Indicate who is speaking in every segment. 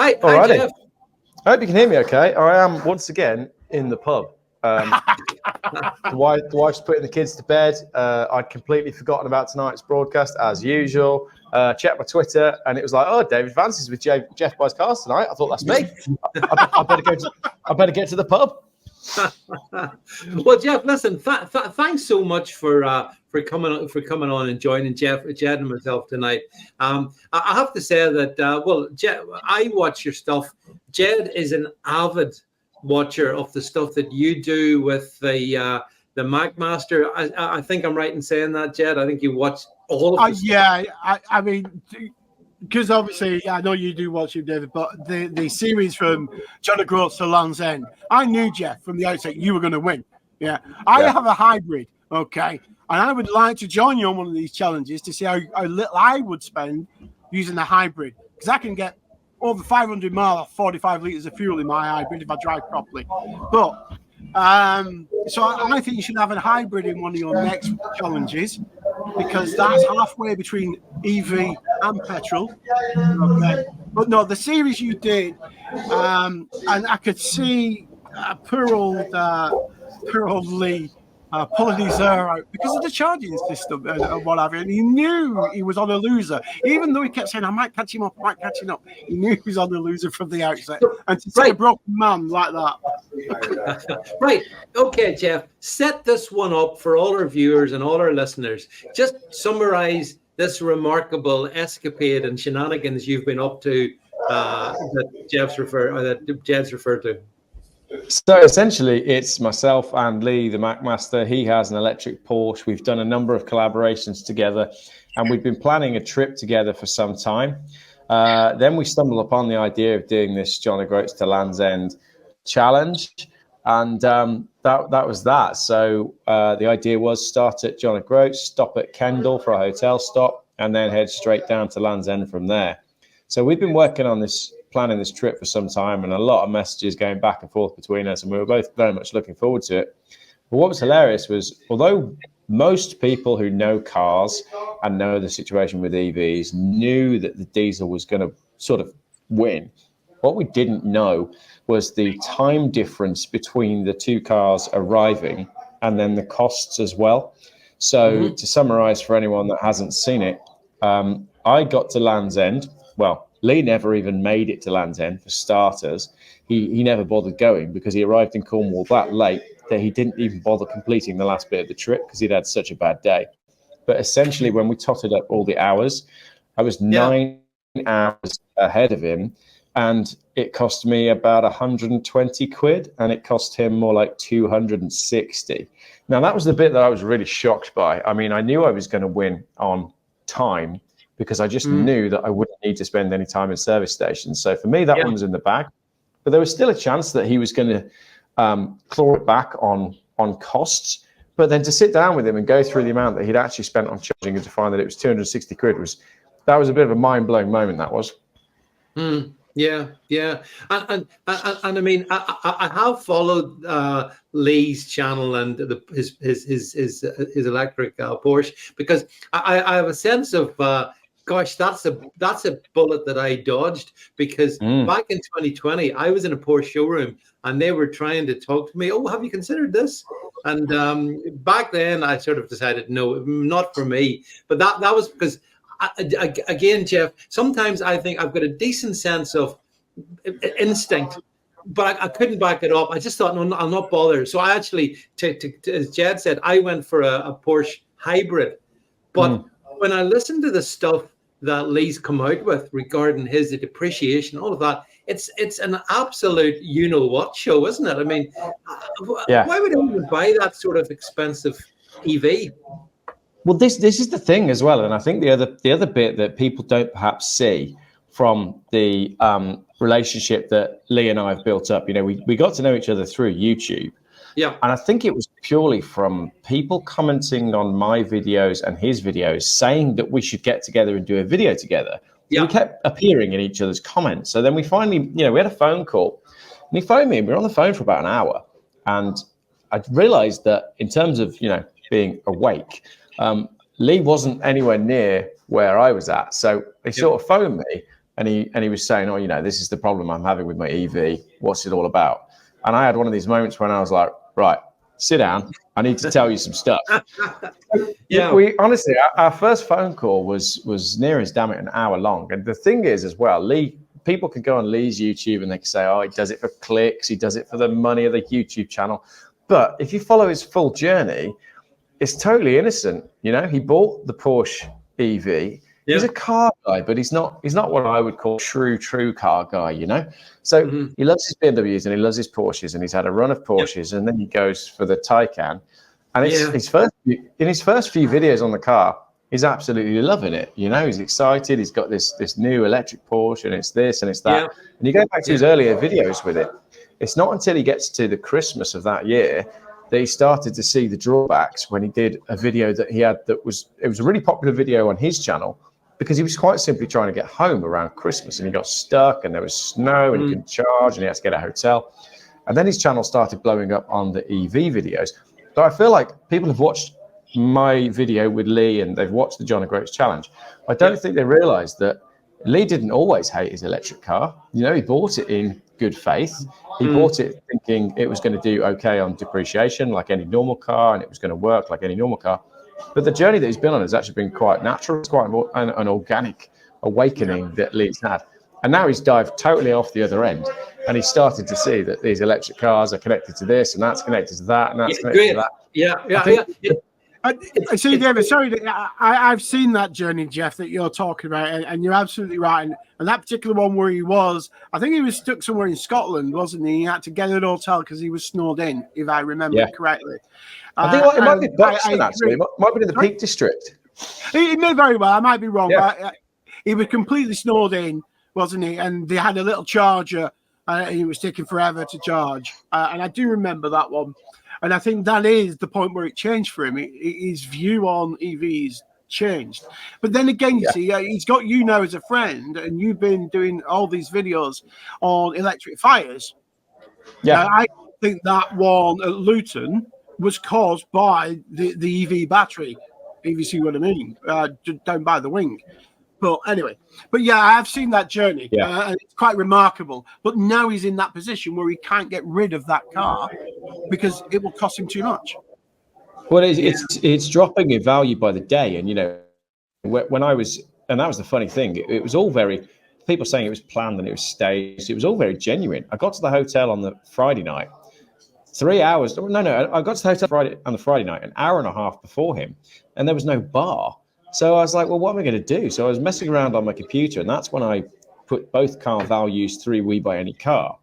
Speaker 1: Hi, Geoff.
Speaker 2: I hope you can hear me okay. I am once again in the pub. The wife's putting the kids to bed. I'd completely forgotten about tonight's broadcast, as usual. Checked my Twitter, and it was like, oh, David Vance is with Geoff Buys Cars tonight. I thought, that's me. I better get to the pub.
Speaker 1: Well, Geoff, listen. Thanks so much for coming on and joining Jed and myself tonight. I have to say that Jed, I watch your stuff. Jed is an avid watcher of the stuff that you do with the Mac Master. I think I'm right in saying that, Jed. I think you watch all of the
Speaker 3: yeah. I mean, because obviously I know you do watch him, David, but the series from John O Groats to Land's End, I knew, Geoff, from the outset you were going to win. Yeah. I have a hybrid, okay? And I would like to join you on one of these challenges to see how little I would spend using the hybrid, because I can get over 500 miles, 45 litres of fuel in my hybrid if I drive properly. But so I think you should have a hybrid in one of your next challenges, because that's halfway between EV and petrol. Okay, but no, the series you did, and I could see poor old Lee pulling his hair out because of the charging system and what have you. And he knew he was on a loser, even though he kept saying, I might catch him up. He knew he was on the loser from the outset. And to see a broken man like that.
Speaker 1: Right. Okay, Geoff, set this one up for all our viewers and all our listeners. Just summarize this remarkable escapade and shenanigans you've been up to that Jed's referred to.
Speaker 2: So essentially, it's myself and Lee, the Mac Master. He has an electric Porsche. We've done a number of collaborations together, and we've been planning a trip together for some time. Then we stumbled upon the idea of doing this John O Groats to Land's End challenge, and that was that. So the idea was start at John O Groats, stop at Kendal for a hotel stop, and then head straight down to Land's End from there. So we've been working on this, planning this trip for some time, and a lot of messages going back and forth between us, and we were both very much looking forward to it. But what was hilarious was, although most people who know cars and know the situation with EVs knew that the diesel was going to sort of win, what we didn't know was the time difference between the two cars arriving and then the costs as well. So to summarize for anyone that hasn't seen it, I got to Land's End. Well, Lee never even made it to Land's End, for starters. He never bothered going because he arrived in Cornwall that late that he didn't even bother completing the last bit of the trip because he'd had such a bad day. But essentially, when we totted up all the hours, I was 9 hours ahead of him, and it cost me about 120 quid, and it cost him more like 260. Now, that was the bit that I was really shocked by. I mean, I knew I was going to win on time, because I just knew that I wouldn't need to spend any time in service stations. So for me, that one was in the bag. But there was still a chance that he was going to claw it back on costs. But then to sit down with him and go through the amount that he'd actually spent on charging and to find that it was 260 quid that was a bit of a mind-blowing moment, that was.
Speaker 1: Yeah. And I mean, I have followed Lee's channel and his electric Porsche, because I have a sense of gosh, that's a bullet that I dodged, because back in 2020 I was in a Porsche showroom and they were trying to talk to me. Oh, have you considered this? And back then I sort of decided no, not for me. But that was because again, Geoff, sometimes I think I've got a decent sense of instinct, but I couldn't back it up. I just thought, no, I'll not bother. So I actually, as Jed said, I went for a Porsche hybrid. But when I listened to the stuff that Lee's come out with regarding the depreciation, all of that, it's an absolute you-know-what show, isn't it? I mean, why would anyone buy that sort of expensive EV?
Speaker 2: Well, this is the thing as well, and I think the other bit that people don't perhaps see from the relationship that Lee and I have built up. You know, we got to know each other through YouTube.
Speaker 1: Yeah.
Speaker 2: And I think it was purely from people commenting on my videos and his videos saying that we should get together and do a video together. Yeah. We kept appearing in each other's comments. So then we finally, we had a phone call, and he phoned me, and we were on the phone for about an hour. And I realized that in terms of, being awake, Lee wasn't anywhere near where I was at. So he sort of phoned me, and he was saying, oh, you know, this is the problem I'm having with my EV. What's it all about? And I had one of these moments when I was like, right, sit down. I need to tell you some stuff.
Speaker 1: Yeah.
Speaker 2: We honestly, our first phone call was near as damn it an hour long. And the thing is, as well, Lee, people can go on Lee's YouTube and they can say, oh, he does it for clicks, he does it for the money of the YouTube channel. But if you follow his full journey, it's totally innocent. You know, he bought the Porsche EV. Yeah. He's a car guy, but he's not what I would call true car guy, you know? So he loves his BMWs and he loves his Porsches, and he's had a run of Porsches, and then he goes for the Taycan. And it's in his first few videos on the car, he's absolutely loving it. You know, he's excited. He's got this new electric Porsche, and it's this and it's that. Yeah. And you go back to his earlier videos with it. It's not until he gets to the Christmas of that year that he started to see the drawbacks when he did a video that he had it was a really popular video on his channel, because he was quite simply trying to get home around Christmas, and he got stuck and there was snow and he couldn't charge and he had to get a hotel. And then his channel started blowing up on the EV videos. So I feel like people have watched my video with Lee and they've watched the John O Groats challenge. I don't think they realized that Lee didn't always hate his electric car. You know, he bought it in good faith. He bought it thinking it was going to do okay on depreciation like any normal car, and it was going to work like any normal car. But the journey that he's been on has actually been quite natural. It's quite an organic awakening that Lee's had. And now he's dived totally off the other end, and he's started to see that these electric cars are connected to this, and that's connected to that, and that's connected to that.
Speaker 3: I see, David, sorry, I've seen that journey, Geoff, that you're talking about, and you're absolutely right. And that particular one where he was, I think he was stuck somewhere in Scotland, wasn't he? He had to get an hotel because he was snowed in, if I remember correctly.
Speaker 2: I think it might be Buxton, actually. It might be in the Peak District.
Speaker 3: He may very well. I might be wrong. But he was completely snowed in, wasn't he? And they had a little charger, and he was taking forever to charge. And I do remember that one. And I think that is the point where it changed for him. His view on EVs changed. But then again, you see, he's got you now as a friend, and you've been doing all these videos on electric fires. Yeah, I think that one at Luton was caused by the EV battery, if you see what I mean, down by the wing. But anyway, I have seen that journey, and it's quite remarkable. But now he's in that position where he can't get rid of that car because it will cost him too much.
Speaker 2: Well, it's dropping in value by the day. And, you know, when I was, and that was the funny thing, it was all very, people saying it was planned and it was staged. It was all very genuine. I got to the hotel on the Friday night, 3 hours. No, I got to the hotel on the Friday night, an hour and a half before him, and there was no bar. So I was like, well, what am I going to do? So I was messing around on my computer, and that's when I put both car values through We Buy Any Car.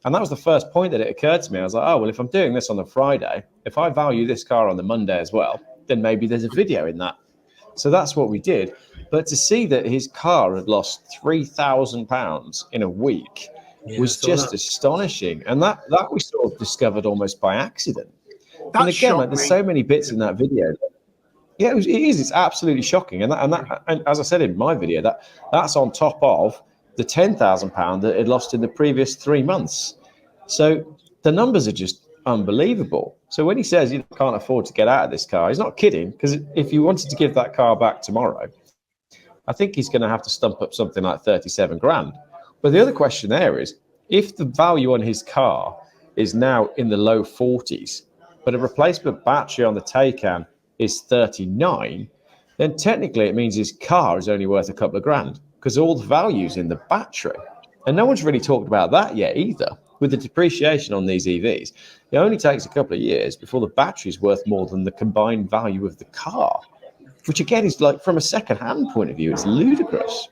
Speaker 2: And that was the first point that it occurred to me. I was like, oh, well, if I'm doing this on the Friday, if I value this car on the Monday as well, then maybe there's a video in that. So that's what we did. But to see that his car had lost £3,000 in a week was just astonishing. And that we sort of discovered almost by accident. And again, like, there's so many bits in that video. Yeah, it is. It's absolutely shocking, and as I said in my video, that's on top of the £10,000 that it lost in the previous 3 months. So the numbers are just unbelievable. So when he says you can't afford to get out of this car, he's not kidding. Because if you wanted to give that car back tomorrow, I think he's going to have to stump up something like 37 grand. But the other question there is, if the value on his car is now in the low 40s, but a replacement battery on the Taycan is 39, then technically it means his car is only worth a couple of grand because all the value's in the battery. And no one's really talked about that yet either. With the depreciation on these EVs, it only takes a couple of years before the battery's worth more than the combined value of the car, which again is like, from a second-hand point of view, it's ludicrous.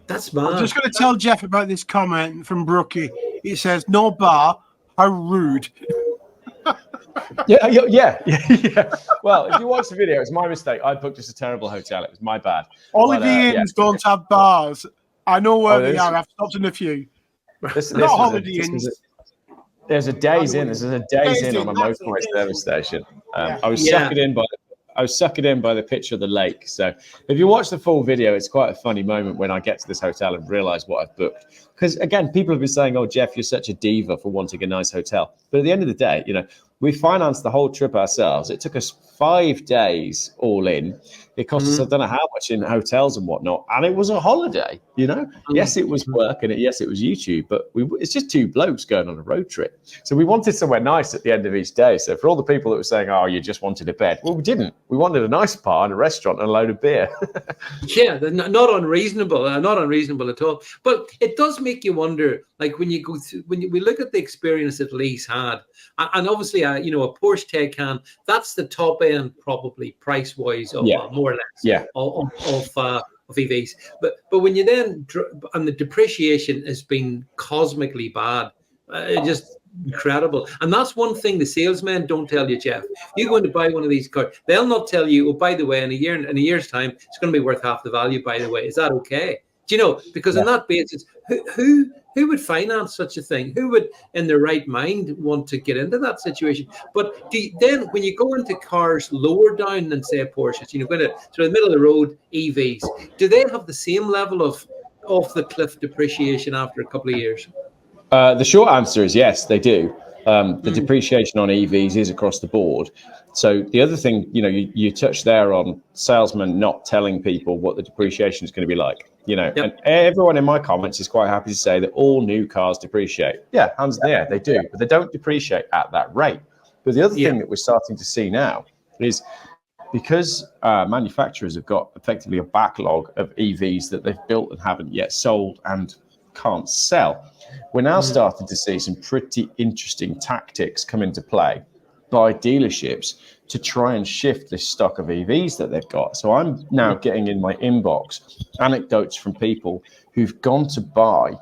Speaker 1: That's mad. I'm
Speaker 3: just going to tell Geoff about this comment from Brookie. It says, no bar, how rude.
Speaker 2: Yeah. Well, if you watch the video, it's my mistake. I booked just a terrible hotel. It was my bad.
Speaker 3: All of the inns don't have bars. I know where they are. I've stopped in a few. Not Holiday Inns.
Speaker 2: There's a Days Inn. There's a Days Inn on a motorway service station. I was suckered in by the picture of the lake. So if you watch the full video, it's quite a funny moment when I get to this hotel and realize what I've booked. because again, people have been saying, "Oh, Geoff, you're such a diva for wanting a nice hotel." But at the end of the day, we financed the whole trip ourselves. It took us 5 days all in. It cost us, I don't know how much in hotels and whatnot. And it was a holiday, Yes, it was work and yes, it was YouTube, but it's just two blokes going on a road trip. So we wanted somewhere nice at the end of each day. So for all the people that were saying, "Oh, you just wanted a bed." Well, we didn't. We wanted a nice bar and a restaurant and a load of beer.
Speaker 1: Yeah, they're not unreasonable, not unreasonable at all. But it does make you wonder, like when you go through, we look at the experience that Lee's had, and obviously, a Porsche Taycan, that's the top end, probably price wise, of more or less, of EVs. But when you then and the depreciation has been cosmically bad, just incredible. And that's one thing the salesmen don't tell you, Geoff. You're going to buy one of these cars, they'll not tell you, "Oh, by the way, in a year's time, it's going to be worth half the value, by the way. Is that okay?" Do you know? Because on that basis, who would finance such a thing? Who would, in their right mind, want to get into that situation? But then when you go into cars lower down than, say, Porsches, going to sort of middle of the road EVs, do they have the same level of off the cliff depreciation after a couple of years?
Speaker 2: The short answer is yes, they do. The depreciation on EVs is across the board. So the other thing, you touched there on salesmen not telling people what the depreciation is going to be like. And everyone in my comments is quite happy to say that all new cars depreciate. Yeah, hands in the air, they do, but they don't depreciate at that rate. But the other thing that we're starting to see now is because manufacturers have got effectively a backlog of EVs that they've built and haven't yet sold and can't sell. We're now starting to see some pretty interesting tactics come into play by dealerships to try and shift this stock of EVs that they've got. So I'm now getting in my inbox anecdotes from people who've gone to buy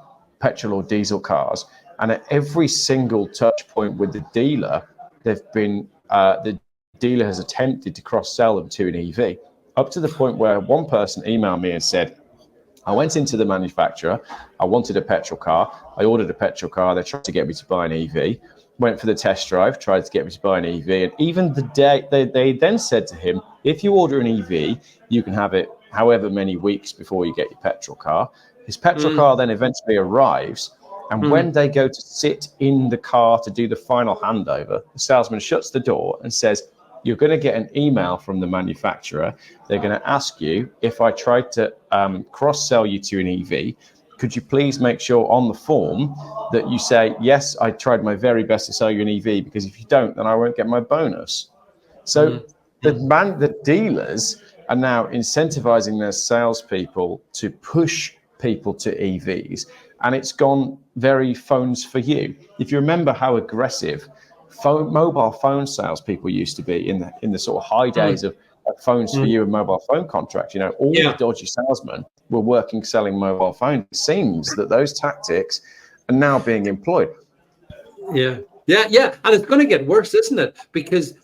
Speaker 2: petrol or diesel cars, and at every single touch point with the dealer, the dealer has attempted to cross-sell them to an EV, up to the point where one person emailed me and said, "I went into the manufacturer, I wanted a petrol car, I ordered a petrol car, they tried to get me to buy an EV, went for the test drive, tried to get me to buy an EV, and even the day they then said to him, if you order an EV, you can have it however many weeks before you get your petrol car." His petrol car then eventually arrives, and when they go to sit in the car to do the final handover, the salesman shuts the door and says, "You're going to get an email from the manufacturer. They're going to ask you, if I tried to cross-sell you to an EV, could you please make sure on the form that you say, yes, I tried my very best to sell you an EV, because if you don't, then I won't get my bonus." So the dealers are now incentivizing their salespeople to push people to EVs, and it's gone very phones for you. If you remember how aggressive mobile phone salespeople used to be in the sort of high days of phones for you and mobile phone contracts, all the dodgy salesmen were working selling mobile phones. It seems that those tactics are now being employed.
Speaker 1: Yeah, and it's going to get worse, isn't it? Because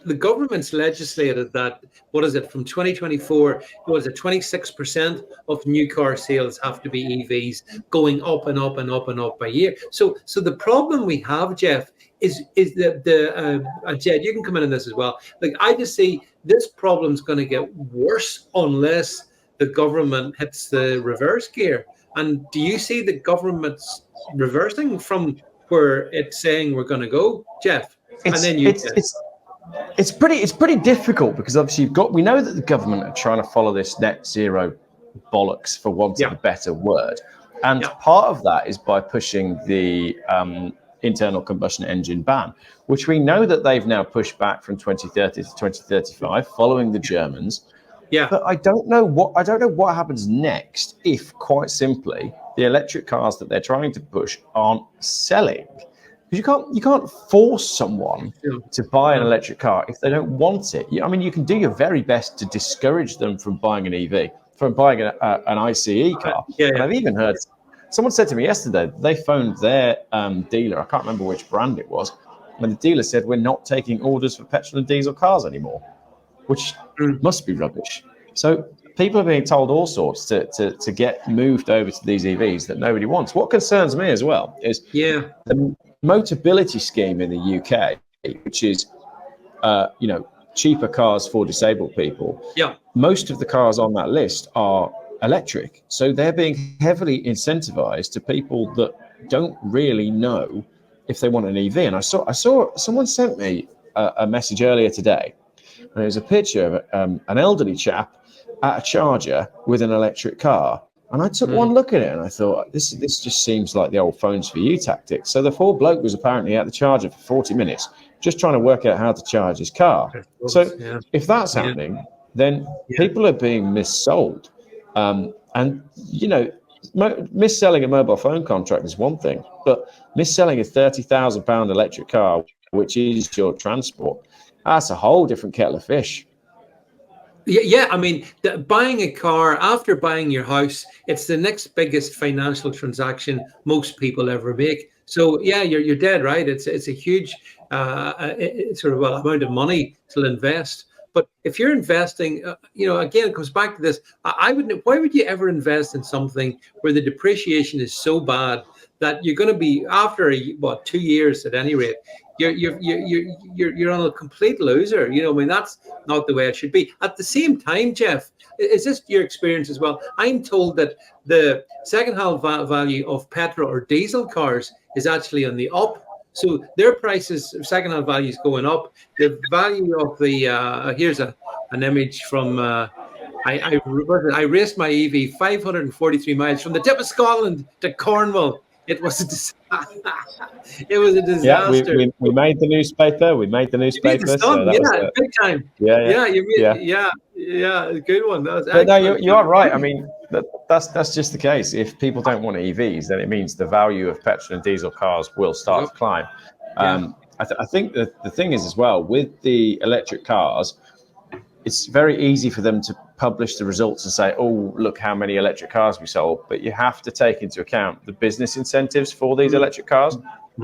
Speaker 1: the government's legislated that, what is it, from 2024, was it 26% of new car sales have to be EVs, going up and up and up and up by year. So the problem we have, Geoff, is that Jed, you can come in on this as well. Like, I just see this problem's going to get worse unless the government hits the reverse gear. And do you see the government's reversing from where it's saying we're going to go, Geoff?
Speaker 2: It's pretty difficult, because obviously we know that the government are trying to follow this net zero bollocks, for want of a better word, and part of that is by pushing the internal combustion engine ban, which we know that they've now pushed back from 2030 to 2035, following the Germans. Yeah, but I don't know what happens next if, quite simply, the electric cars that they're trying to push aren't selling. Because you can't force someone to buy an electric car if they don't want it. I mean, you can do your very best to discourage them from buying an EV, from buying an ICE car. And I've even heard someone said to me yesterday they phoned their dealer. I can't remember which brand it was, and the dealer said, "We're not taking orders for petrol and diesel cars anymore," which must be rubbish. So people are being told all sorts to get moved over to these EVs that nobody wants. What concerns me as well is the Motability scheme in the UK, which is cheaper cars for disabled people. Yeah, most of the cars on that list are electric. So they're being heavily incentivized to people that don't really know if they want an EV. And I saw someone sent me a message earlier today, and it was a picture of an elderly chap at a charger with an electric car. And I took one look at it and I thought, this just seems like the old phones for you tactics. So the poor bloke was apparently at the charger for 40 minutes, just trying to work out how to charge his car. So if that's happening, then people are being missold. And, you know, mis-selling a mobile phone contract is one thing, but mis-selling a £30,000 electric car, which is your transport, that's a whole different kettle of fish.
Speaker 1: Yeah, I mean, buying a car after buying your house, it's the next biggest financial transaction most people ever make. So yeah, you're dead right. It's a huge sort of amount of money to invest. But if you're investing, you know, again, it comes back to this. I wouldn't. Why would you ever invest in something where the depreciation is so bad that you're going to be after 2 years at any rate? You're on a complete loser. You know, I mean, that's not the way it should be. At the same time, Geoff, is this your experience as well? I'm told that the second-hand value of petrol or diesel cars is actually on the up. So their prices, second-hand value is going up. The value of the here's an image from I raced my EV 543 miles from the tip of Scotland to Cornwall. It was a it was a disaster.
Speaker 2: Yeah, we made the newspaper. We made the newspaper.
Speaker 1: So that was big time. Yeah, good one. That was
Speaker 2: but no, you are right. I mean, that's just the case. If people don't want EVs, then it means the value of petrol and diesel cars will start to climb. I think that the thing is as well with the electric cars, it's very easy for them to publish the results and say, oh, look how many electric cars we sold. But you have to take into account the business incentives for these electric cars.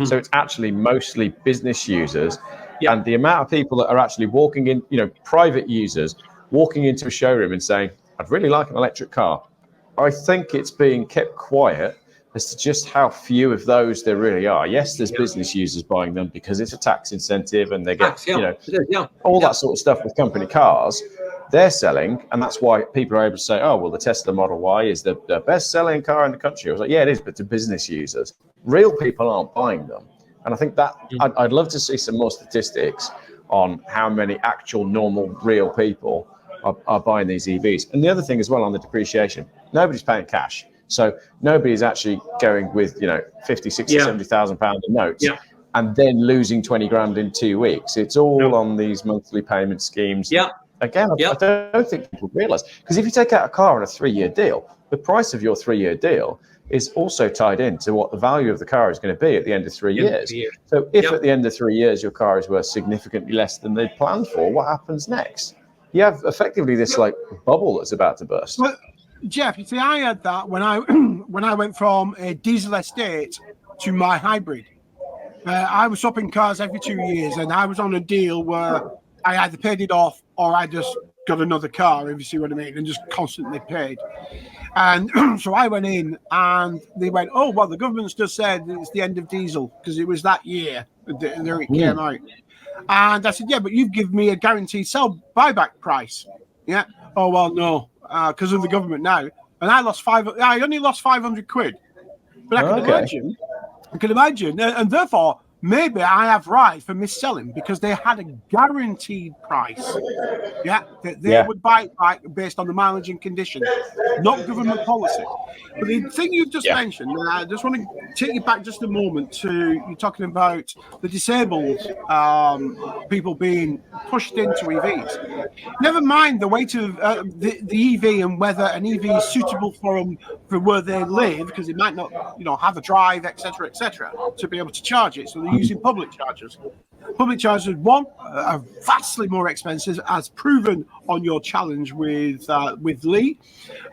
Speaker 2: So it's actually mostly business users. And the amount of people that are actually walking in, you know, private users walking into a showroom and saying, I'd really like an electric car. I think it's being kept quiet as to just how few of those there really are. Yes, there's business users buying them because it's a tax incentive and they get, all that sort of stuff with company cars. They're selling, and that's why people are able to say, oh, well, the Tesla Model Y is the best-selling car in the country. I was like, yeah, it is, but to business users. Real people aren't buying them. And I think that I'd love to see some more statistics on how many actual, normal, real people are buying these EVs. And the other thing as well on the depreciation, nobody's paying cash. So nobody's actually going with, you know, 50, 60, 70,000 pounds in notes and then losing 20 grand in 2 weeks. It's all on these monthly payment schemes. Again, I don't think people realise. Because if you take out a car on a 3-year deal, the price of your 3-year deal is also tied into what the value of the car is going to be at the end of 3 years. So if at the end of 3 years your car is worth significantly less than they planned for, what happens next? You have effectively this like bubble that's about to burst.
Speaker 3: Well, Geoff, you see, I had that when I when I went from a diesel estate to my hybrid. I was swapping cars every 2 years, and I was on a deal where I either paid it off or I just got another car, if you see what I mean, and just constantly paid. And so I went in and they went, oh, well, the government's just said it's the end of diesel because it was that year that it came out. And I said, yeah, but you've given me a guaranteed sell buyback price. Yeah. Oh, well, no, because of the government now. And I only lost 500 quid. But I can imagine, and therefore, maybe I have right for mis-selling because they had a guaranteed price. That they would buy it back based on the mileage and condition, not government policy. But the thing you've just mentioned, and I just want to take you back just a moment to you talking about the disabled people being pushed into EVs. Never mind the weight of the EV and whether an EV is suitable for them for where they live, because they might not, have a drive, etc., to be able to charge it. So they're using public chargers. Public chargers, one, are vastly more expensive, as proven on your challenge with Lee,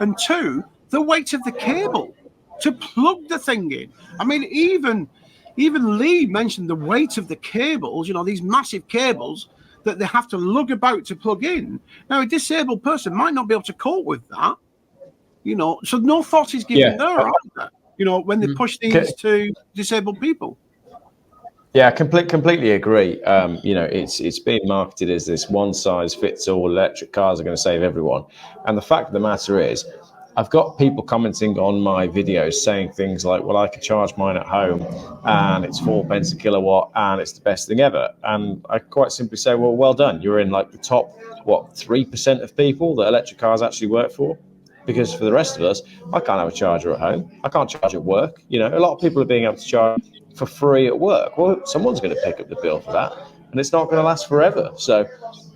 Speaker 3: and two, the weight of the cable to plug the thing in. I mean, even Lee mentioned the weight of the cables. These massive cables that they have to lug about to plug in. Now, a disabled person might not be able to cope with that. So no thought is given there, either, when they push these to disabled people.
Speaker 2: Yeah, completely agree. It's being marketed as this one size fits all. Electric cars are going to save everyone, and the fact of the matter is, I've got people commenting on my videos saying things like, well, I can charge mine at home and it's 4 pence a kilowatt and it's the best thing ever. And I quite simply say, well done. You're in like the top, 3% of people that electric cars actually work for. Because for the rest of us, I can't have a charger at home. I can't charge at work. A lot of people are being able to charge for free at work. Well, someone's going to pick up the bill for that, and it's not going to last forever. So,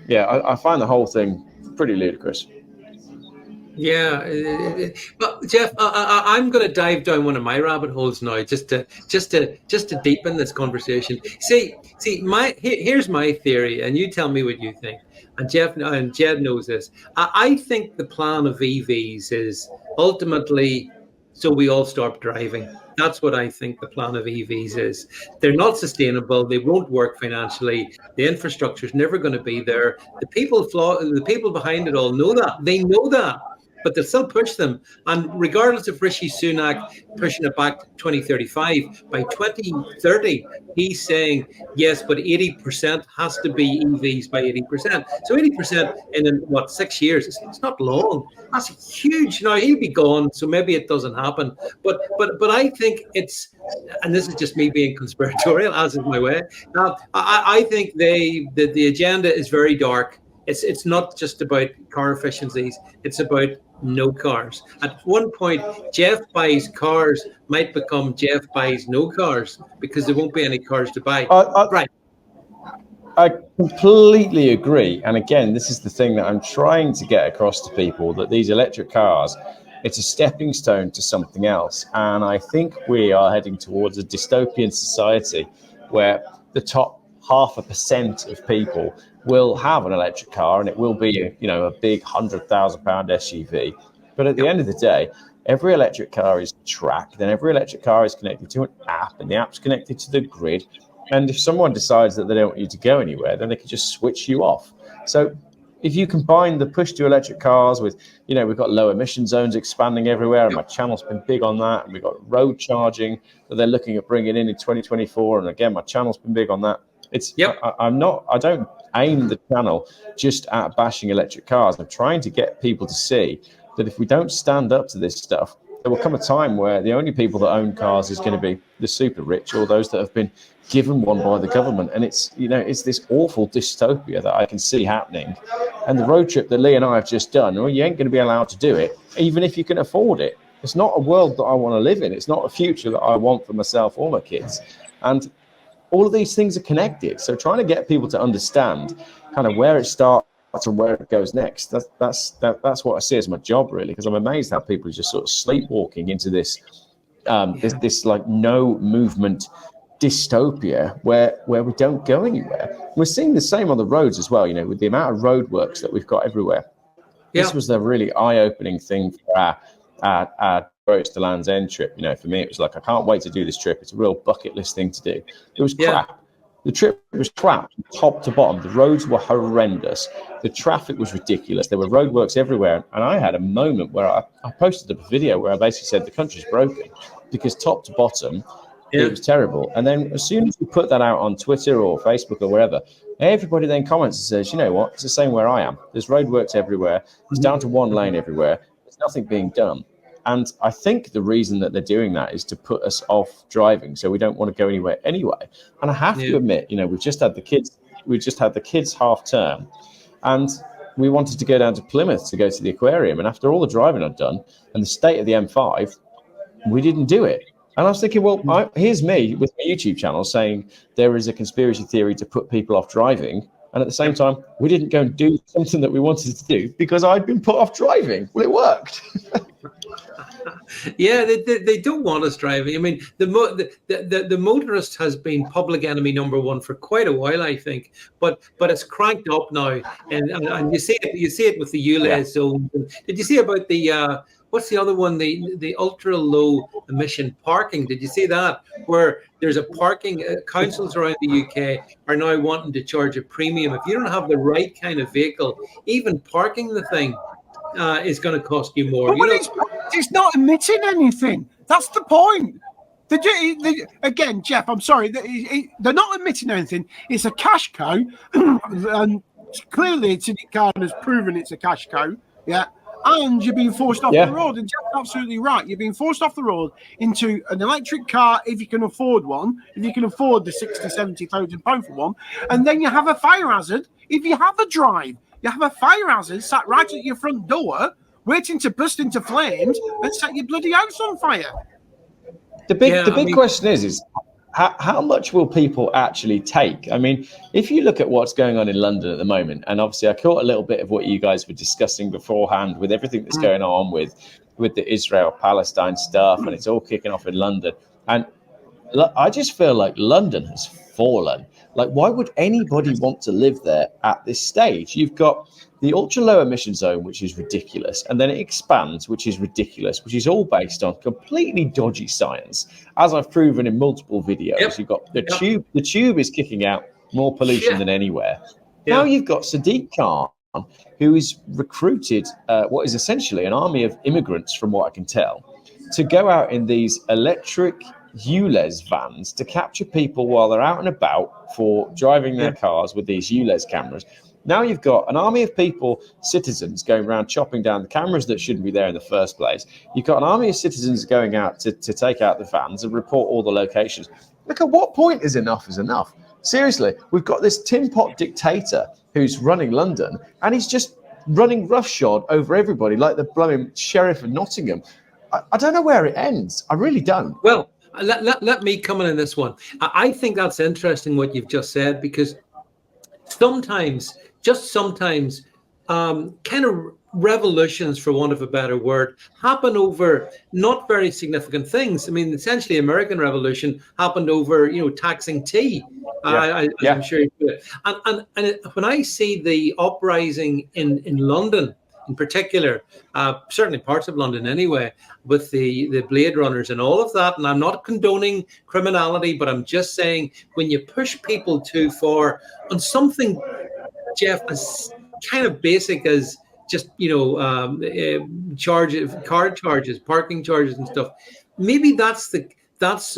Speaker 2: yeah, I find the whole thing pretty ludicrous.
Speaker 1: Yeah, but Geoff, I'm going to dive down one of my rabbit holes now, just to deepen this conversation. Here's my theory, and you tell me what you think. And Geoff and Jed knows this. I think the plan of EVs is ultimately so we all stop driving. That's what I think the plan of EVs is. They're not sustainable. They won't work financially. The infrastructure is never going to be there. The people behind it all know that. They know that. But they'll still push them. And regardless of Rishi Sunak pushing it back to 2035, by 2030, he's saying, yes, but 80% has to be EVs by 80%. So 80% in 6 years? It's not long. That's huge. Now, he'll be gone, so maybe it doesn't happen. But I think it's, and this is just me being conspiratorial, as is my way. I think the agenda is very dark. It's not just about car efficiencies. It's about no cars. At one point, Geoff buys cars might become Geoff buys no cars because there won't be any cars to buy. Right.
Speaker 2: I completely agree. And again, this is the thing that I'm trying to get across to people, that these electric cars, it's a stepping stone to something else. And I think we are heading towards a dystopian society where the top 0.5% of people will have an electric car, and it will be a big £100,000 SUV. But at the end of the day, every electric car is tracked, and every electric car is connected to an app, and the app's connected to the grid. And if someone decides that they don't want you to go anywhere, then they can just switch you off. So if you combine the push to electric cars with, we've got low emission zones expanding everywhere, and my channel's been big on that, and we've got road charging that they're looking at bringing in 2024, and again, my channel's been big on that. I don't aim the channel just at bashing electric cars. I'm trying to get people to see that if we don't stand up to this stuff, there will come a time where the only people that own cars is going to be the super rich or those that have been given one by the government. And it's this awful dystopia that I can see happening. And the road trip that Lee and I have just done, you ain't going to be allowed to do it, even if you can afford it. It's not a world that I want to live in. It's not a future that I want for myself or my kids. And all of these things are connected. So trying to get people to understand kind of where it starts and where it goes next, that's what I see as my job, really, because I'm amazed how people are just sort of sleepwalking into this this like no movement dystopia where we don't go anywhere. We're seeing the same on the roads as well, with the amount of roadworks that we've got everywhere. This was the really eye-opening thing for our Groats to Land's End trip. For me, it was like, I can't wait to do this trip. It's a real bucket list thing to do. It was crap. The trip was crap, top to bottom. The roads were horrendous. The traffic was ridiculous. There were roadworks everywhere. And I had a moment where I posted a video where I basically said the country's broken because top to bottom, it was terrible. And then as soon as you put that out on Twitter or Facebook or wherever, everybody then comments and says, you know what, it's the same where I am. There's roadworks everywhere. It's down to one lane everywhere. There's nothing being done. And I think the reason that they're doing that is to put us off driving, so we don't want to go anywhere anyway. And I have to admit, we've just had the kids half term, and we wanted to go down to Plymouth to go to the aquarium. And after all the driving I'd done and the state of the M5, we didn't do it. And I was thinking, well, here's me with my YouTube channel saying there is a conspiracy theory to put people off driving. And at the same time, we didn't go and do something that we wanted to do because I'd been put off driving. Well, it worked.
Speaker 1: Yeah, they don't want us driving. I mean, the motorist has been public enemy number one for quite a while, I think. But it's cranked up now, and you see it with the ULEZ zone. Did you see about the what's the other one? The ultra low emission parking. Did you see that? Where there's a parking councils around the UK are now wanting to charge a premium if you don't have the right kind of vehicle. Even parking the thing is going to cost you more.
Speaker 3: But it's not emitting anything. That's the point. Again, Geoff, I'm sorry. They're not emitting anything. It's a cash cow, and clearly Cynic Car has proven it's a cash cow. Yeah. and you're being forced off
Speaker 2: Yeah.
Speaker 3: the road. And Jeff's absolutely right. You're being forced off the road into an electric car if you can afford one, if you can afford the 60, 70,000 pound for one, and then you have a fire hazard if you have a drive. You have a fire hazard sat right at your front door, waiting to burst into flames and set your bloody house on fire.
Speaker 2: The big question is how much will people actually take? I mean, if you look at what's going on in London at the moment, and obviously I caught a little bit of what you guys were discussing beforehand with everything that's going on with the Israel-Palestine stuff, and it's all kicking off in London. And I just feel like London has fallen. Like, why would anybody want to live there at this stage? You've got the ultra low emission zone, which is ridiculous, and then it expands, which is ridiculous, which is all based on completely dodgy science, as I've proven in multiple videos.
Speaker 1: Yep.
Speaker 2: You've got the tube. The tube is kicking out more pollution than anywhere. Now you've got Sadiq Khan, who is recruited what is essentially an army of immigrants, from what I can tell, to go out in these electric ULEZ vans to capture people while they're out and about for driving their cars with these ULEZ cameras. Now you've got an army of people, citizens, going around chopping down the cameras that shouldn't be there in the first place. You've got an army of citizens going out to take out the vans and report all the locations. Look, at what point is enough enough? Seriously, we've got this tin pot dictator who's running London, and he's just running roughshod over everybody like the blooming sheriff of Nottingham. I don't know where it ends. I really don't.
Speaker 1: Well, let me come in this one. I think that's interesting what you've just said, because sometimes kind of revolutions, for want of a better word, happen over not very significant things. I mean, essentially, American Revolution happened over, taxing tea. I'm sure you do it. And when I see the uprising in London, in particular, certainly parts of London anyway, with the Blade Runners and all of that. And I'm not condoning criminality, but I'm just saying, when you push people too far on something, Geoff, as kind of basic as just, charges, card charges, parking charges and stuff, maybe that's the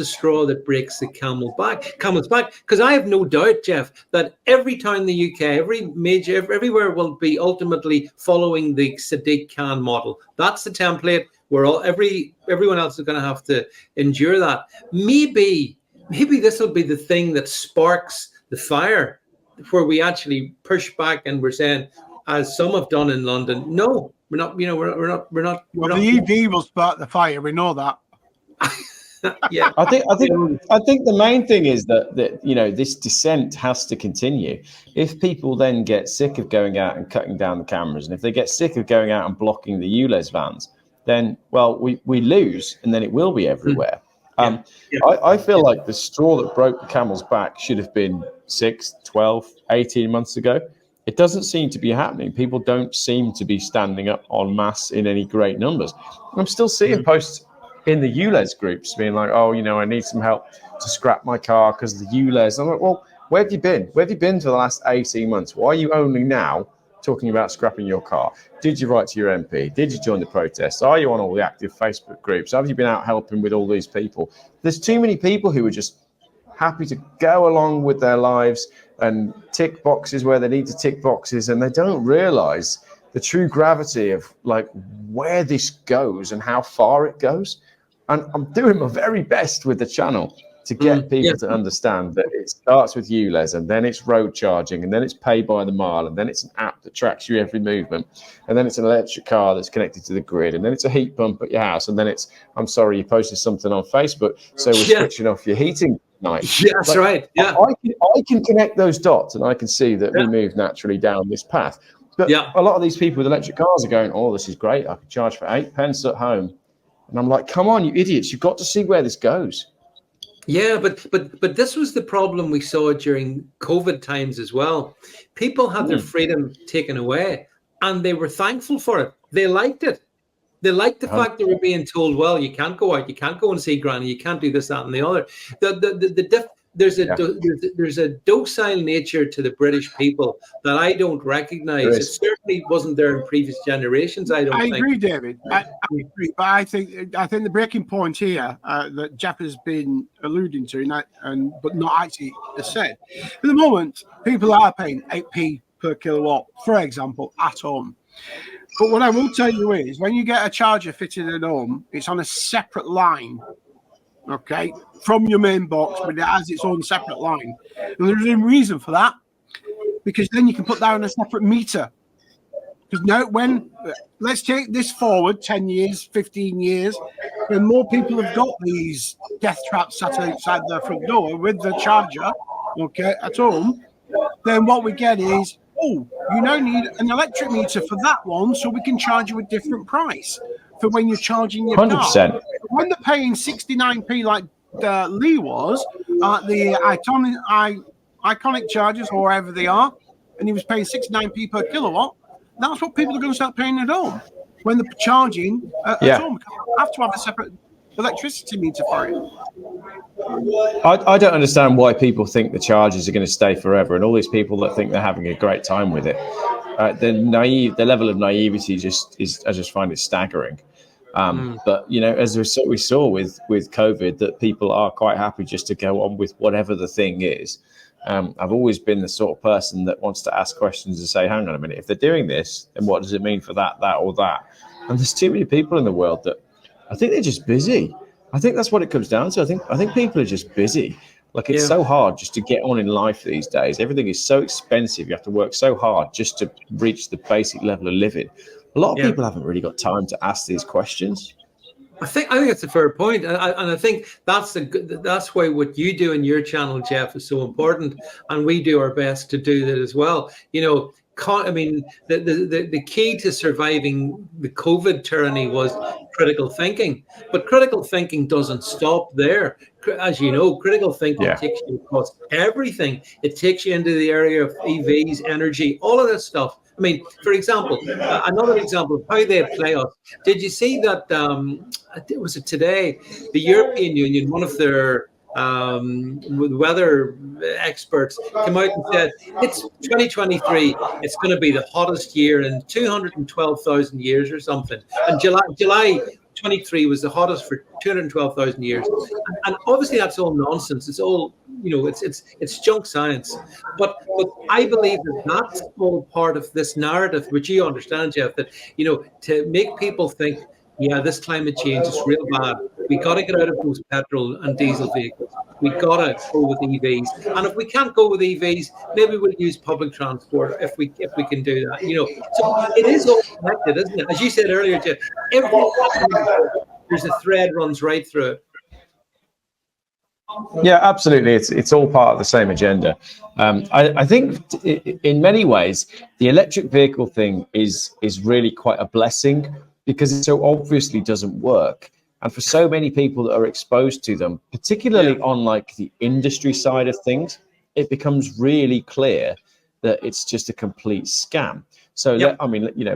Speaker 1: straw that breaks the camel's back. Because I have no doubt, Geoff, that every town in the UK, everywhere will be ultimately following the Sadiq Khan model. That's the template where everyone else is going to have to endure that. Maybe this will be the thing that sparks the fire, where we actually push back and we're saying, as some have done in London, no, we're not. Well,
Speaker 3: the EV will spark the fire. We know that.
Speaker 1: Yeah,
Speaker 2: I think the main thing is that this descent has to continue. If people then get sick of going out and cutting down the cameras, and if they get sick of going out and blocking the ULEZ vans, then we lose, and then it will be everywhere. I feel like the straw that broke the camel's back should have been 6, 12, 18 months ago. It doesn't seem to be happening. People don't seem to be standing up en masse in any great numbers. I'm still seeing posts in the ULEZ groups being like, I need some help to scrap my car because of the ULEZ. I'm like, well, where have you been? Where have you been for the last 18 months? Why are you only now talking about scrapping your car? Did you write to your MP? Did you join the protests? Are you on all the active Facebook groups? Have you been out helping with all these people? There's too many people who are just happy to go along with their lives and tick boxes where they need to tick boxes, and they don't realize the true gravity of like where this goes and how far it goes. And I'm doing my very best with the channel to get people to understand that it starts with ULEZ, and then it's road charging, and then it's pay by the mile, and then it's an app that tracks your every movement, and then it's an electric car that's connected to the grid, and then it's a heat pump at your house, and then it's, I'm sorry, you posted something on Facebook, so we're switching off your heating tonight.
Speaker 1: Yeah, that's right. Yeah,
Speaker 2: I can connect those dots, and I can see that we move naturally down this path. But a lot of these people with electric cars are going, oh, this is great. I can charge for 8 pence at home. And I'm like, come on, you idiots. You've got to see where this goes.
Speaker 1: Yeah, but this was the problem we saw during COVID times as well. People had their freedom taken away, and they were thankful for it. They liked it. They liked the fact they were being told, well, you can't go out, you can't go and see Granny, you can't do this, that, and the other. There's a docile nature to the British people that I don't recognize. It certainly wasn't there in previous generations. I
Speaker 3: agree, David. I agree, but I think the breaking point here that Geoff has been alluding to, but not actually said. At the moment, people are paying 8p per kilowatt, for example, at home. But what I will tell you is, when you get a charger fitted at home, it's on a separate line, okay, from your main box, but it has its own separate line. And there's a reason for that, because then you can put that on a separate meter. Because now, let's take this forward 10 years, 15 years, when more people have got these death traps sat outside their front door with the charger, okay, at home, then what we get is, oh, you now need an electric meter for that one, so we can charge you a different price for when you're charging your
Speaker 2: 100%.
Speaker 3: car. When they're paying 69p like Lee was at the iconic chargers, or wherever they are, and he was paying 69p per kilowatt, that's what people are going to start paying at home when they're charging at home. You have to have a separate electricity meter for it.
Speaker 2: I don't understand why people think the chargers are going to stay forever, and all these people that think they're having a great time with it. The level of naivety I just find it staggering. But as we saw with COVID, that people are quite happy just to go on with whatever the thing is. I've always been the sort of person that wants to ask questions and say, hang on a minute, if they're doing this, then what does it mean for that, or that? And there's too many people in the world that I think they're just busy. I think that's what it comes down to. I think people are just busy. Like, it's so hard just to get on in life these days. Everything is so expensive. You have to work so hard just to reach the basic level of living. A lot of people haven't really got time to ask these questions.
Speaker 1: I think that's a fair point, and I think that's why what you do in your channel, Geoff, is so important, and we do our best to do that as well. I mean, the key to surviving the COVID tyranny was critical thinking, but critical thinking doesn't stop there. As you know, critical thinking takes you across everything. It takes you into the area of EVs, energy, all of this stuff. I mean, for example, another example of how they play us. Did you see that? Was it today? The European Union, one of their weather experts, came out and said it's 2023. It's going to be the hottest year in 212,000 years or something. And July 23 was the hottest for 212,000 years. And obviously that's all nonsense. It's all, it's junk science. But I believe that that's all part of this narrative, which you understand, Geoff, that, to make people think, yeah, this climate change is real bad. We got to get out of those petrol and diesel vehicles. We got to go with EVs. And if we can't go with EVs, maybe we'll use public transport if we can do that. So it is all connected, isn't it? As you said earlier, Geoff, there's a thread runs right through it.
Speaker 2: Yeah, absolutely. It's all part of the same agenda. I think in many ways, the electric vehicle thing is really quite a blessing, because it so obviously doesn't work. And for so many people that are exposed to them, particularly on like the industry side of things, it becomes really clear that it's just a complete scam. So,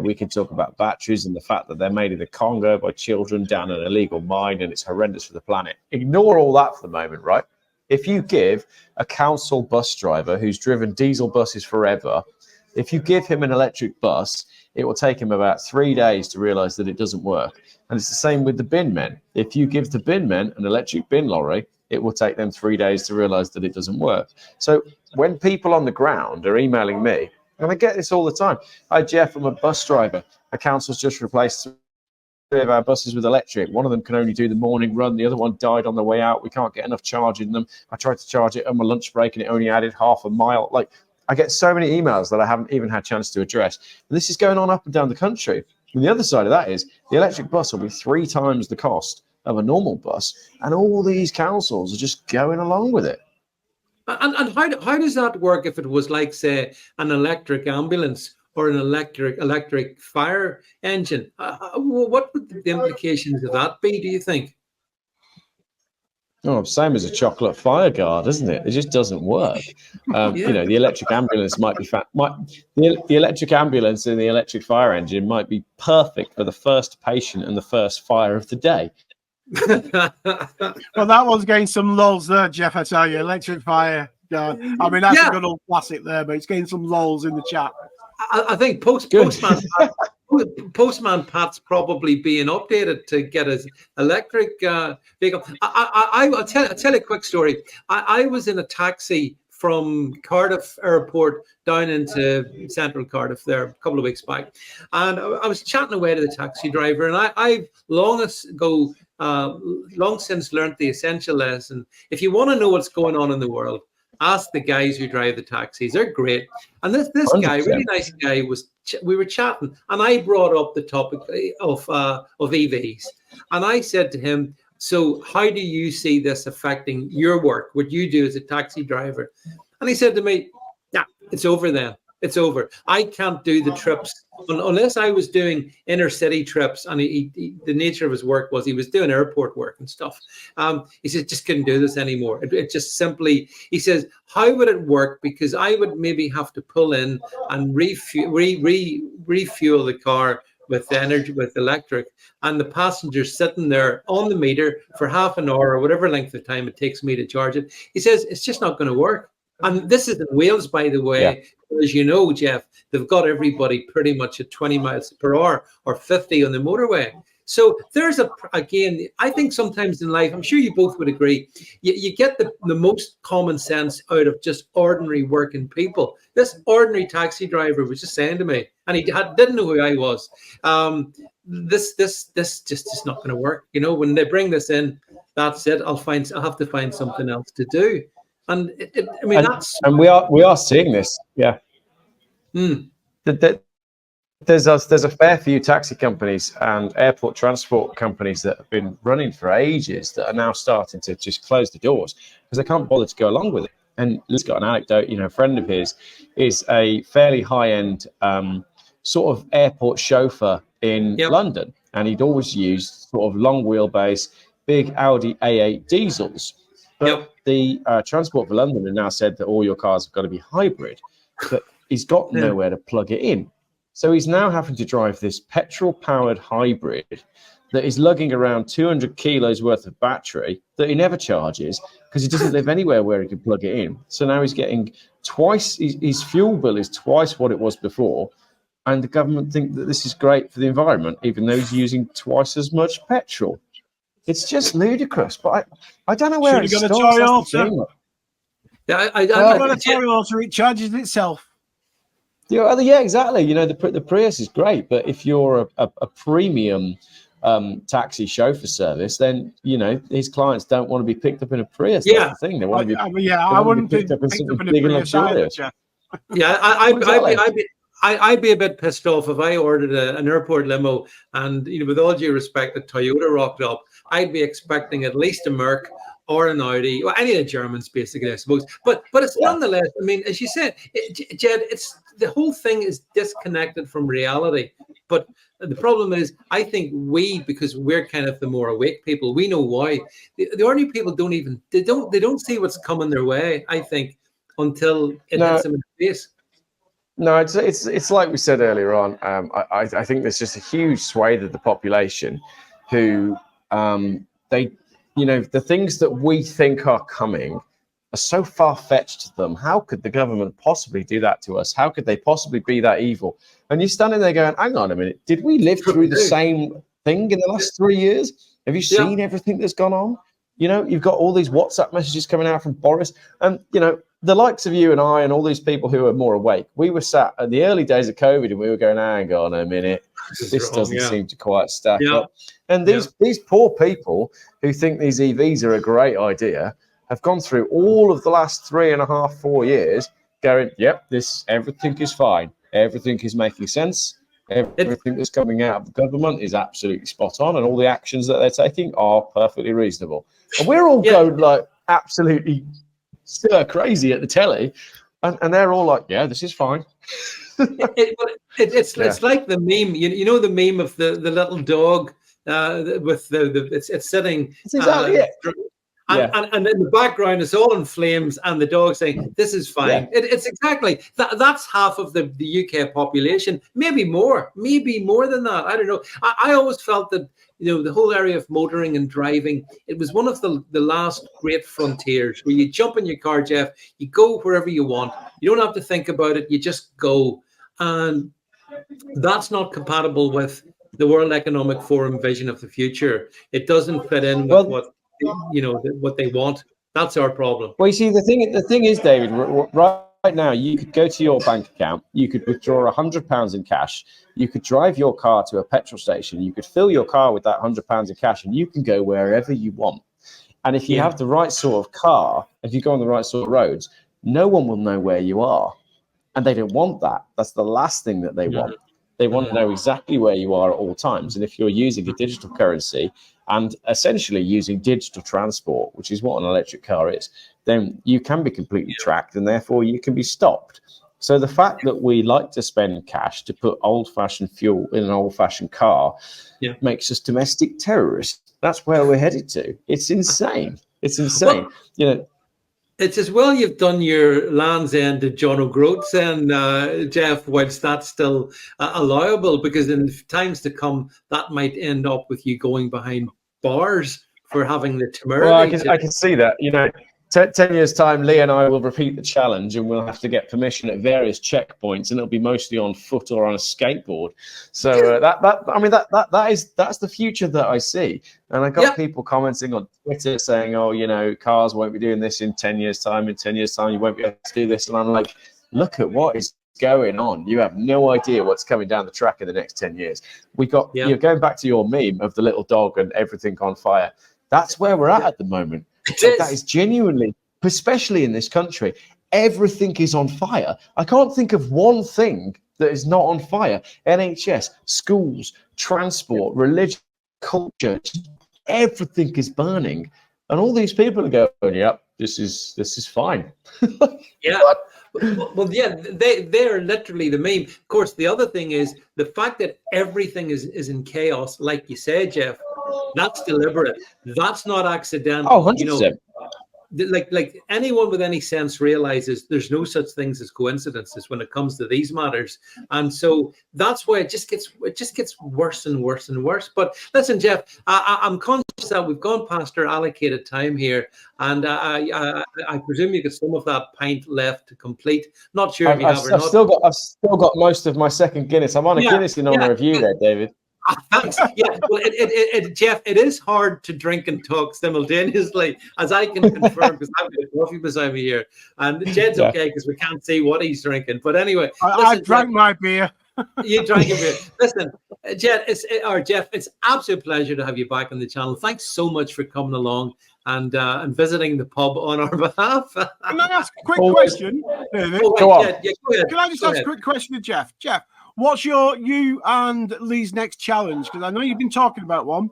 Speaker 2: we can talk about batteries and the fact that they're made in the Congo by children down an illegal mine, and it's horrendous for the planet. Ignore all that for the moment, right? If you give a council bus driver who's driven diesel buses forever, if you give him an electric bus, it will take him about 3 days to realize that it doesn't work. And it's the same with the bin men. If you give the bin men an electric bin lorry, it will take them 3 days to realize that it doesn't work. So when people on the ground are emailing me, and I get this all the time, hi, Geoff, I'm a bus driver. The council's just replaced 3 of our buses with electric. One of them can only do the morning run. The other one died on the way out. We can't get enough charge in them. I tried to charge it on my lunch break and it only added half a mile. Like, I get so many emails that I haven't even had a chance to address. And this is going on up and down the country. And the other side of that is the electric bus will be 3 times the cost of a normal bus. And all these councils are just going along with it.
Speaker 1: And how does that work if it was like, say, an electric ambulance or an electric fire engine? What would the implications of that be, do you think?
Speaker 2: Oh, same as a chocolate fire guard, isn't it? It just doesn't work. The electric ambulance might be the electric ambulance and the electric fire engine might be perfect for the first patient and the first fire of the day.
Speaker 3: Well, that one's getting some lols there, Geoff, I tell you. Electric fire guard. I mean, that's a good old classic there, but it's getting some lols in the chat.
Speaker 1: I think Postman Pat's probably being updated to get his electric vehicle. I'll tell you a quick story. I was in a taxi from Cardiff Airport down into central Cardiff there a couple of weeks back, and I was chatting away to the taxi driver, and I've long since learnt the essential lesson. If you want to know what's going on in the world, ask the guys who drive the taxis. They're great. And this guy,
Speaker 2: 100%.
Speaker 1: really nice guy, we were chatting, and I brought up the topic of EVs, and I said to him, so how do you see this affecting your work, what you do as a taxi driver? And he said to me, yeah, it's over then. It's over. I can't do the trips unless I was doing inner city trips. And the nature of his work was he was doing airport work and stuff. He says, just couldn't do this anymore. It just simply, he says, how would it work? Because I would maybe have to pull in and refuel the car with energy, with electric, and the passenger's sitting there on the meter for half an hour or whatever length of time it takes me to charge it. He says, it's just not going to work. And this is in Wales, by the way. Yeah. As you know, Geoff, they've got everybody pretty much at 20 miles per hour or 50 on the motorway. So there's again, I think sometimes in life, I'm sure you both would agree, you get the most common sense out of just ordinary working people. This ordinary taxi driver was just saying to me, and he didn't know who I was, this just is not going to work. You know, when they bring this in, that's it. I'll have to find something else to do. And I mean,
Speaker 2: we are seeing this. Yeah. There's a fair few taxi companies and airport transport companies that have been running for ages that are now starting to just close the doors because they can't bother to go along with it. And Lee's got an anecdote. You know, a friend of his is a fairly high-end sort of airport chauffeur in London, and he'd always used sort of long wheelbase, big Audi A8 diesels. But the Transport for London have now said that all your cars have got to be hybrid, but he's got nowhere to plug it in. So he's now having to drive this petrol-powered hybrid that is lugging around 200 kilos worth of battery that he never charges because he doesn't live anywhere where he can plug it in. So now he's getting twice, his fuel bill is twice what it was before. And the government think that this is great for the environment, even though he's using twice as much petrol. It's just ludicrous. But I don't know where it starts.
Speaker 3: Yeah, I got a Toyota, it charges itself.
Speaker 2: Yeah, exactly. You know, the Prius is great, but if you're a premium taxi chauffeur service, then you know his clients don't want to be picked up in a Prius.
Speaker 1: Yeah,
Speaker 2: that's the thing. They want to be.
Speaker 3: I wouldn't be picked up in
Speaker 2: something
Speaker 3: big and luxurious.
Speaker 1: Yeah, I'd be a bit pissed off if I ordered an airport limo, and you know, with all due respect, that Toyota rocked up. I'd be expecting at least a Merc or an Audi, or any of the Germans, basically, I suppose. But it's nonetheless. I mean, as you said, Jed, it's the whole thing is disconnected from reality. But the problem is, I think because we're kind of the more awake people, we know why. The ordinary people don't see what's coming their way. I think until it hits them in the face.
Speaker 2: No, it's like we said earlier on. I think there's just a huge swathe of the population who the things that we think are coming are so far-fetched to them. How could the government possibly do that to us? How could they possibly be that evil? And you're standing there going, hang on a minute, did we live through the same thing in the last 3 years? Have you seen everything that's gone on? You know, you've got all these WhatsApp messages coming out from Boris. And, you know, the likes of you and I and all these people who are more awake, we were sat at the early days of COVID and we were going, hang on a minute, this doesn't seem to quite stack up. And these poor people who think these EVs are a great idea have gone through all of the last 3.5, 4 years going, yep, everything is fine. Everything is making sense. Everything that's coming out of the government is absolutely spot on, and all the actions that they're taking are perfectly reasonable. And we're all going like absolutely stir crazy at the telly, and they're all like, yeah, this is fine.
Speaker 1: It's like the meme, you know, the meme of the little dog with it's sitting.
Speaker 2: That's exactly it.
Speaker 1: And in the background, it's all in flames, and the dog saying, "This is fine." Yeah. It's exactly that. That's half of the UK population, maybe more than that. I don't know. I always felt that, you know, the whole area of motoring and driving, it was one of the last great frontiers where you jump in your car, Geoff, you go wherever you want. You don't have to think about it. You just go, and that's not compatible with the World Economic Forum vision of the future. It doesn't fit in with what they want. That's our problem.
Speaker 2: Well, you see, the thing is, David, right now, you could go to your bank account, you could withdraw £100 in cash, you could drive your car to a petrol station, you could fill your car with that £100 in cash, and you can go wherever you want. And if you have the right sort of car, if you go on the right sort of roads, no one will know where you are. And they don't want that. That's the last thing that they want. They want to know exactly where you are at all times. And if you're using a digital currency and essentially using digital transport, which is what an electric car is, then you can be completely tracked and therefore you can be stopped. So the fact that we like to spend cash to put old-fashioned fuel in an old-fashioned car makes us domestic terrorists. That's where we're headed to. It's insane. It's insane.
Speaker 1: Well, it's as well you've done your Land's End to John O Groats and Geoff, whilst that's still allowable, because in times to come that might end up with you going behind bars for having the temerity.
Speaker 2: Well, I can see that. 10 years' time, Lee and I will repeat the challenge, and we'll have to get permission at various checkpoints, and it'll be mostly on foot or on a skateboard. So that's the future that I see. And I got people commenting on Twitter saying, "Oh, cars won't be doing this in 10 years' time. In 10 years' time, you won't be able to do this." And I'm like, look at what is going on. You have no idea what's coming down the track in the next 10 years. We got going back to your meme of the little dog and everything on fire. That's where we're at the moment. That is genuinely, especially in this country, everything is on fire. I can't think of one thing that is not on fire. NHS, schools, transport, religion, culture, everything is burning. And all these people are going, "Yep, this is fine."
Speaker 1: Well, they're literally the meme. Of course, the other thing is the fact that everything is in chaos, like you said, Geoff. That's deliberate. That's not accidental.
Speaker 2: Oh, 100%.
Speaker 1: Like anyone with any sense realizes there's no such things as coincidences when it comes to these matters, and so that's why it just gets worse and worse and worse. But listen, Geoff, I'm conscious that we've gone past our allocated time here, and I presume you got some of that pint left to complete. Not sure if you have or not.
Speaker 2: I've still got most of my second Guinness. I'm on a Guinness in honor of you, there, David.
Speaker 1: Thanks. Yeah, well, Geoff, it is hard to drink and talk simultaneously, as I can confirm, because I've got a coffee beside me here, and Jed's okay because we can't see what he's drinking. But anyway,
Speaker 3: I drank my beer.
Speaker 1: You drank your beer. Listen, Geoff, it's absolute pleasure to have you back on the channel. Thanks so much for coming along and visiting the pub on our behalf.
Speaker 3: Can I ask a quick question?
Speaker 1: Go on. Yeah, go ahead.
Speaker 3: Can I just ask a quick question to Geoff? Geoff, what's you and Lee's next challenge? Because I know you've been talking about one.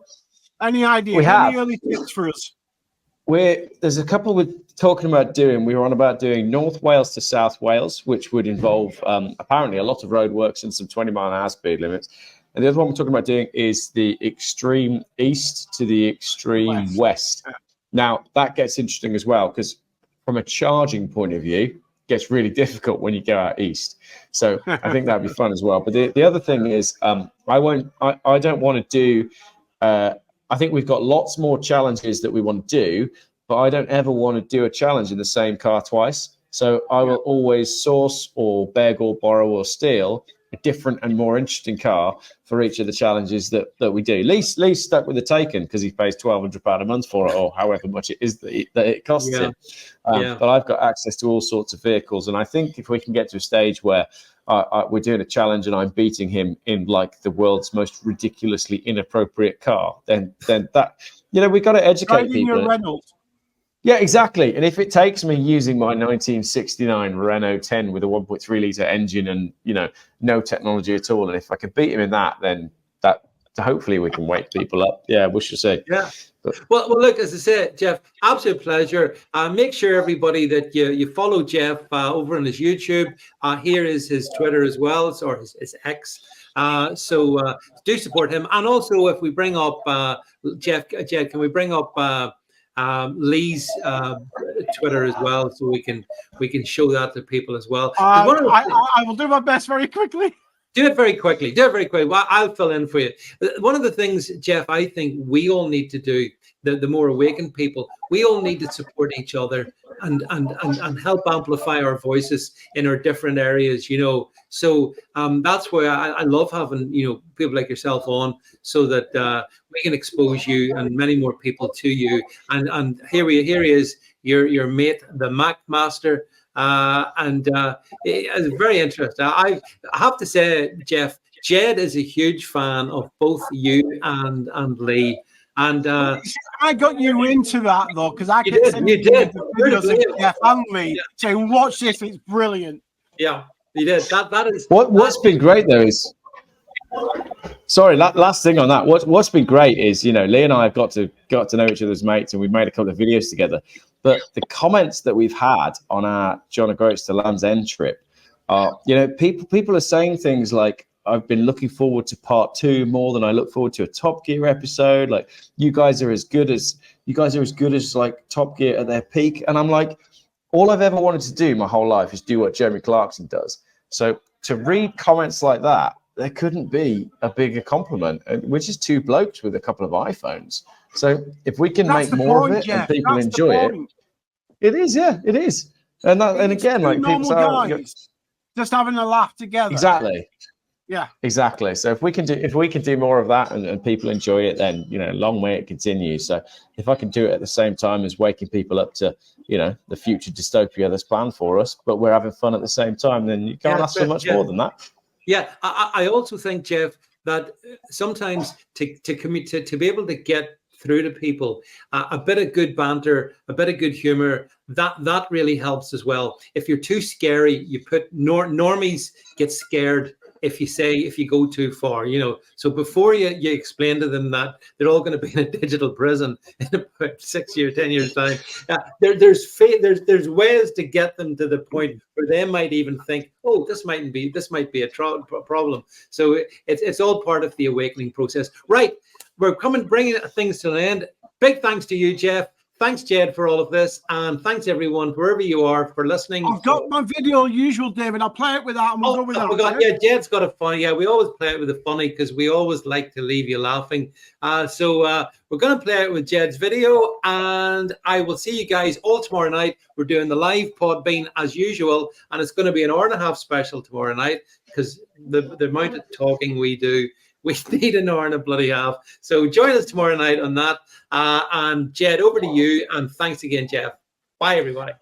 Speaker 3: Any idea? Any early tips for us?
Speaker 2: There's a couple we're talking about doing. We were on about doing North Wales to South Wales, which would involve apparently a lot of roadworks and some 20-mile-an-hour speed limits. And the other one we're talking about doing is the extreme east to the extreme west. Now, that gets interesting as well, because from a charging point of view, gets really difficult when you go out east. So I think that'd be fun as well. But the other thing is I don't want to do I think we've got lots more challenges that we want to do, but I don't ever want to do a challenge in the same car twice. So I will always source or beg or borrow or steal a different and more interesting car for each of the challenges that we do. Lee's stuck with the Taken because he pays £1,200 a month for it, or however much it is that it costs him. But I've got access to all sorts of vehicles, and I think if we can get to a stage where we're doing a challenge and I'm beating him in like the world's most ridiculously inappropriate car, then that we've got to educate people.
Speaker 3: Your Reynolds.
Speaker 2: Yeah, exactly. And if it takes me using my 1969 Renault 10 with a 1.3 litre engine and, no technology at all, and if I can beat him in that, then that hopefully we can wake people up. Yeah, we should say.
Speaker 1: Yeah. Well, look, as I said, Geoff, absolute pleasure. Make sure, everybody, that you follow Geoff over on his YouTube. Here is his Twitter as well, or his X. So do support him. And also, if we bring up Geoff, can we bring up Lee's Twitter as well, so we can show that to people as well.
Speaker 3: I will do my best very quickly.
Speaker 1: Do it very quickly. Well, I'll fill in for you. One of the things, Geoff, I think we all need to do, the more awakened people, we all need to support each other and help amplify our voices in our different areas, So that's why I love having, people like yourself on, so that we can expose you and many more people to you. And here he is, your mate, the Mac Master. It's very interesting. I have to say, Geoff, Jed is a huge fan of both you and Lee. And
Speaker 3: I got you into that though, because I kept sending
Speaker 1: you did.
Speaker 3: the videos of Geoff and Lee saying, "Watch this, it's brilliant."
Speaker 1: Yeah, you did. That is
Speaker 2: what's been great though is, sorry, last thing on that. What's been great is, Lee and I have got to know each other's mates, and we've made a couple of videos together. But the comments that we've had on our John O Groats to Land's End trip are, people are saying things like, "I've been looking forward to part 2 more than I look forward to a Top Gear episode. Like, you guys are as good as like Top Gear at their peak." And I'm like, all I've ever wanted to do my whole life is do what Jeremy Clarkson does. So to read comments like that, there couldn't be a bigger compliment. We're just two blokes with a couple of iPhones. So if we can make more of it and people enjoy it, it is, yeah, it is. And again, like people say,
Speaker 3: just having a laugh together.
Speaker 2: Exactly.
Speaker 3: Yeah.
Speaker 2: Exactly. So if we can do more of that and people enjoy it, then long may it continue. So if I can do it at the same time as waking people up to the future dystopia that's planned for us, but we're having fun at the same time, then you can't ask for much more than that.
Speaker 1: Yeah, I also think, Geoff, that sometimes to be able to get through to people, a bit of good banter, a bit of good humor, that really helps as well. If you're too scary, you put normies get scared if you go too far, So before you explain to them that they're all going to be in a digital prison in about 6 years, 10 years time, there's ways to get them to the point where they might even think, oh, this might be a problem. So it's all part of the awakening process. Right, we're bringing things to an end. Big thanks to you, Geoff. Thanks, Jed, for all of this, and thanks everyone, wherever you are, for listening.
Speaker 3: I've got my video usual, David. I'll play it with that, and we'll go with that.
Speaker 1: Yeah, Jed's got a funny. Yeah, we always play it with the funny because we always like to leave you laughing. So we're going to play it with Jed's video, and I will see you guys all tomorrow night. We're doing the live Podbean as usual, and it's going to be an hour-and-a-half special tomorrow night because the amount of talking we do. We need an hour and a bloody half. So join us tomorrow night on that. And Jed, over to you. And thanks again, Geoff. Bye, everybody.